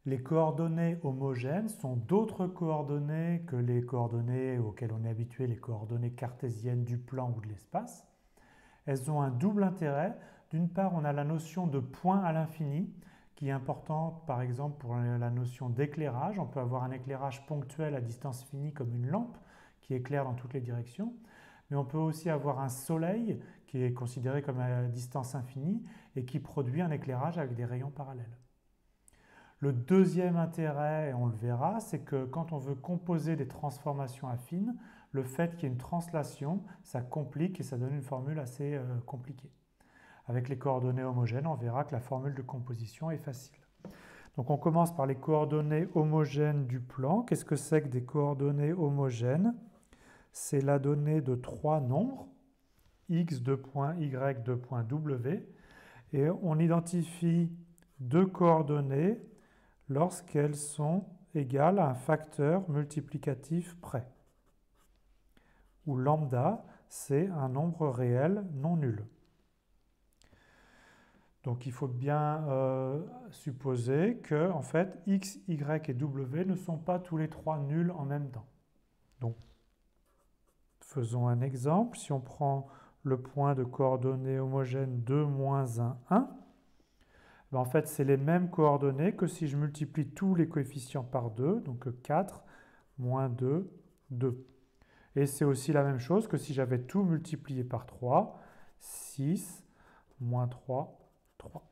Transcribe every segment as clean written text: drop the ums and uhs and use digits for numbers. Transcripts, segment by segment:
Les coordonnées homogènes sont d'autres coordonnées que les coordonnées auxquelles on est habitué, les coordonnées cartésiennes du plan ou de l'espace. Elles ont un double intérêt. D'une part, on a la notion de point à l'infini, qui est importante par exemple pour la notion d'éclairage. On peut avoir un éclairage ponctuel à distance finie comme une lampe qui éclaire dans toutes les directions. Mais on peut aussi avoir un soleil qui est considéré comme à distance infinie et qui produit un éclairage avec des rayons parallèles. Le deuxième intérêt, et on le verra, c'est que quand on veut composer des transformations affines, le fait qu'il y ait une translation, ça complique et ça donne une formule assez compliquée. Avec les coordonnées homogènes, on verra que la formule de composition est facile. Donc on commence par les coordonnées homogènes du plan. Qu'est-ce que c'est que des coordonnées homogènes? C'est la donnée de trois nombres, x, y, w, et on identifie deux coordonnées lorsqu'elles sont égales à un facteur multiplicatif près, où lambda, c'est un nombre réel non nul. Donc il faut bien supposer que en fait, x, y et w ne sont pas tous les trois nuls en même temps. Donc faisons un exemple. Si on prend le point de coordonnées homogènes 2, moins 1, 1, ben en fait, c'est les mêmes coordonnées que si je multiplie tous les coefficients par 2, donc 4, moins 2, 2. Et c'est aussi la même chose que si j'avais tout multiplié par 3, 6, moins 3, 3.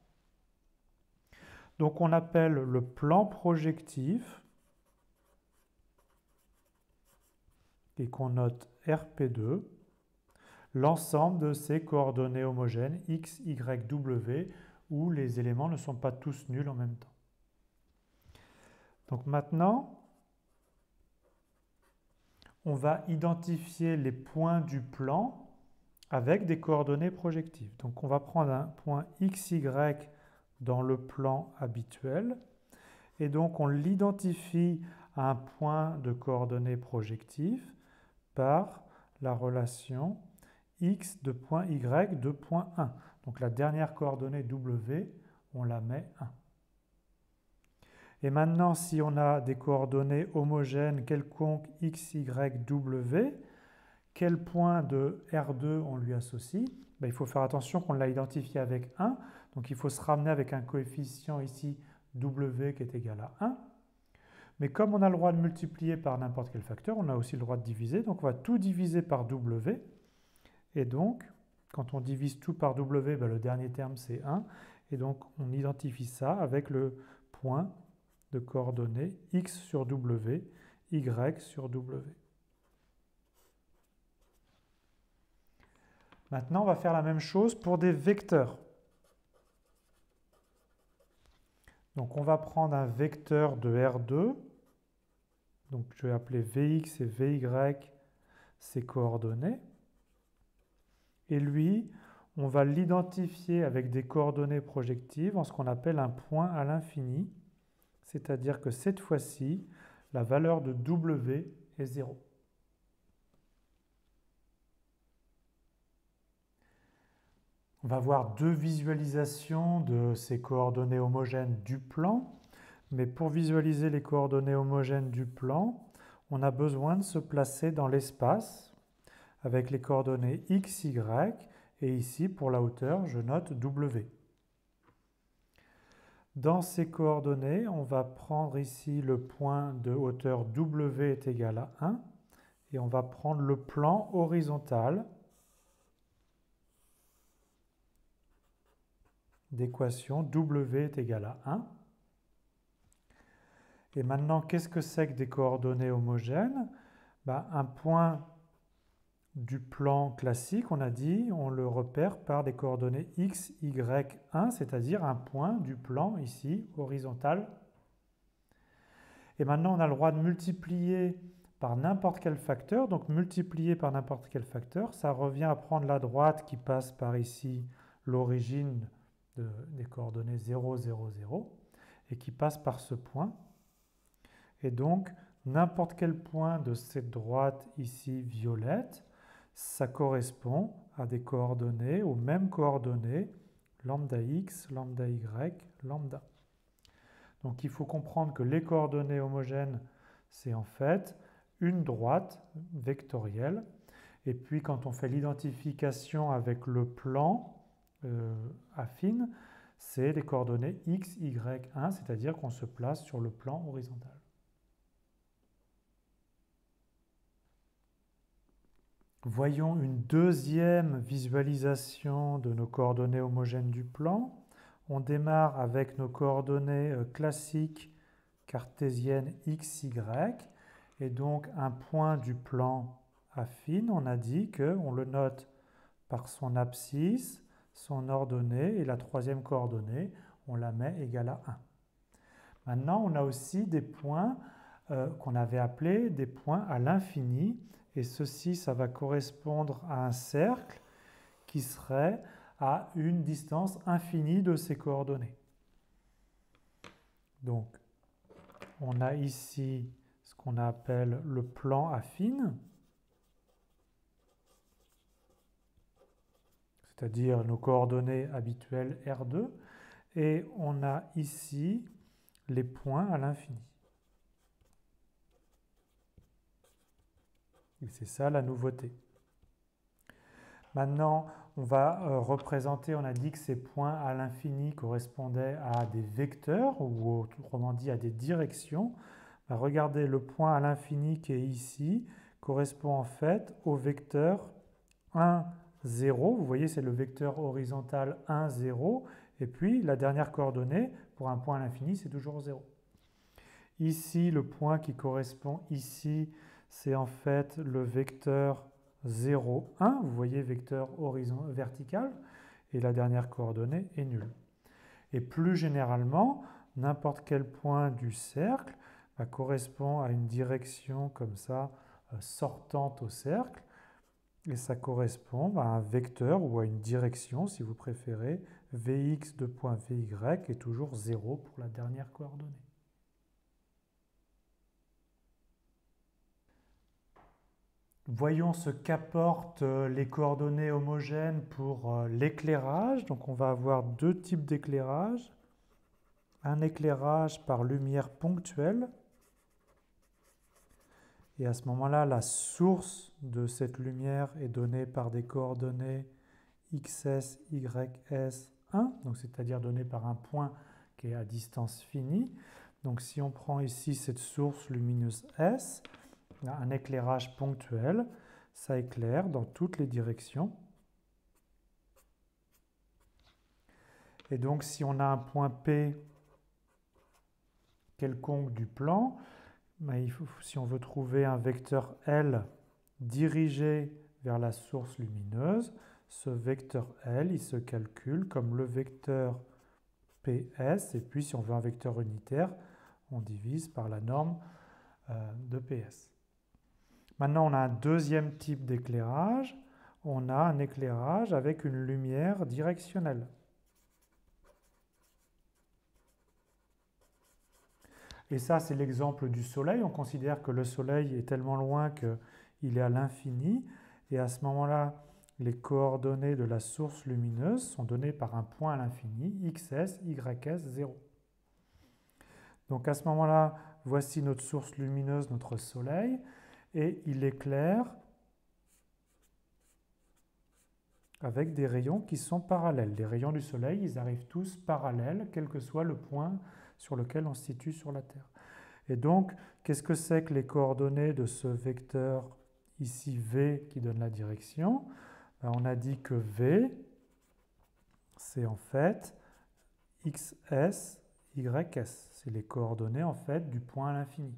Donc on appelle le plan projectif, et qu'on note RP2, l'ensemble de ces coordonnées homogènes x, y, w, où les éléments ne sont pas tous nuls en même temps. Donc maintenant, on va identifier les points du plan avec des coordonnées projectives. Donc on va prendre un point xy dans le plan habituel, et donc on l'identifie à un point de coordonnées projectives par la relation x de point y de point 1. Donc la dernière coordonnée w, on la met 1. Et maintenant, si on a des coordonnées homogènes quelconques x, y, w, quel point de R2 on lui associe? Ben, il faut faire attention qu'on l'a identifié avec 1. Donc il faut se ramener avec un coefficient ici w qui est égal à 1. Mais comme on a le droit de multiplier par n'importe quel facteur, on a aussi le droit de diviser. Donc on va tout diviser par w. Et donc, quand on divise tout par w, ben, le dernier terme c'est 1. Et donc on identifie ça avec le point de coordonnées x sur w, y sur w. Maintenant, on va faire la même chose pour des vecteurs. Donc on va prendre un vecteur de R2. Donc je vais appeler Vx et Vy ses coordonnées. Et lui, on va l'identifier avec des coordonnées projectives en ce qu'on appelle un point à l'infini. C'est-à-dire que cette fois-ci, la valeur de W est 0. On va voir deux visualisations de ces coordonnées homogènes du plan. Mais pour visualiser les coordonnées homogènes du plan, on a besoin de se placer dans l'espace avec les coordonnées x, y, et ici, pour la hauteur, je note W. Dans ces coordonnées, on va prendre ici le point de hauteur W est égal à 1, et on va prendre le plan horizontal d'équation W est égal à 1. Et maintenant, qu'est-ce que c'est que des coordonnées homogènes? Un point du plan classique, on a dit, on le repère par des coordonnées x, y, 1, c'est-à-dire un point du plan ici, horizontal. Et maintenant, on a le droit de multiplier par n'importe quel facteur. Donc, multiplier par n'importe quel facteur, ça revient à prendre la droite qui passe par ici l'origine des coordonnées 0, 0, 0, et qui passe par ce point. Et donc, n'importe quel point de cette droite ici violette, ça correspond à des coordonnées, aux mêmes coordonnées, lambda x, lambda y, lambda. Donc il faut comprendre que les coordonnées homogènes, c'est en fait une droite vectorielle. Et puis quand on fait l'identification avec le plan affine, c'est les coordonnées x, y, 1, c'est-à-dire qu'on se place sur le plan horizontal. Voyons une deuxième visualisation de nos coordonnées homogènes du plan. On démarre avec nos coordonnées classiques cartésiennes x, y, et donc un point du plan affine, on a dit qu'on le note par son abscisse, son ordonnée, et la troisième coordonnée, on la met égale à 1. Maintenant, on a aussi des points qu'on avait appelés des points à l'infini, et ceci, ça va correspondre à un cercle qui serait à une distance infinie de ces coordonnées. Donc, on a ici ce qu'on appelle le plan affine, c'est-à-dire nos coordonnées habituelles R2, et on a ici les points à l'infini. Et c'est ça la nouveauté. Maintenant, on va représenter, on a dit que ces points à l'infini correspondaient à des vecteurs, ou autrement dit à des directions. Regardez, le point à l'infini qui est ici correspond en fait au vecteur 1, 0. Vous voyez, c'est le vecteur horizontal 1, 0. Et puis, la dernière coordonnée, pour un point à l'infini, c'est toujours 0. Ici, le point qui correspond ici, c'est en fait le vecteur 0, 1. Vous voyez, vecteur vertical. Et la dernière coordonnée est nulle. Et plus généralement, n'importe quel point du cercle correspond à une direction comme ça, sortante au cercle. Et ça correspond à un vecteur ou à une direction, si vous préférez, Vx de point Vy est toujours 0 pour la dernière coordonnée. Voyons ce qu'apportent les coordonnées homogènes pour l'éclairage. Donc on va avoir deux types d'éclairage. Un éclairage par lumière ponctuelle. Et à ce moment-là, la source de cette lumière est donnée par des coordonnées xs, ys, 1, donc c'est-à-dire donnée par un point qui est à distance finie. Donc si on prend ici cette source lumineuse S, un éclairage ponctuel, ça éclaire dans toutes les directions. Et donc si on a un point P quelconque du plan, si on veut trouver un vecteur L dirigé vers la source lumineuse, ce vecteur L, il se calcule comme le vecteur PS, et puis si on veut un vecteur unitaire, on divise par la norme de PS. Maintenant, on a un deuxième type d'éclairage. On a un éclairage avec une lumière directionnelle. Et ça, c'est l'exemple du Soleil. On considère que le Soleil est tellement loin qu'il est à l'infini. Et à ce moment-là, les coordonnées de la source lumineuse sont données par un point à l'infini, xs, ys, 0. Donc à ce moment-là, voici notre source lumineuse, notre Soleil, et il éclaire avec des rayons qui sont parallèles. Les rayons du Soleil, ils arrivent tous parallèles, quel que soit le point sur lequel on se situe sur la Terre. Et donc, qu'est-ce que c'est que les coordonnées de ce vecteur ici V qui donne la direction? On a dit que V, c'est en fait XS, YS. C'est les coordonnées en fait du point à l'infini.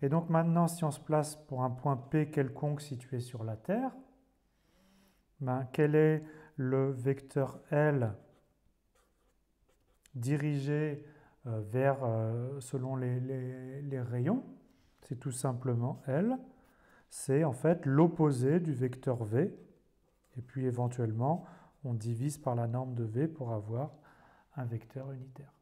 Et donc maintenant, si on se place pour un point P quelconque situé sur la Terre, quel est le vecteur L dirigé selon les rayons? C'est tout simplement L. C'est en fait l'opposé du vecteur V. Et puis éventuellement, on divise par la norme de V pour avoir un vecteur unitaire.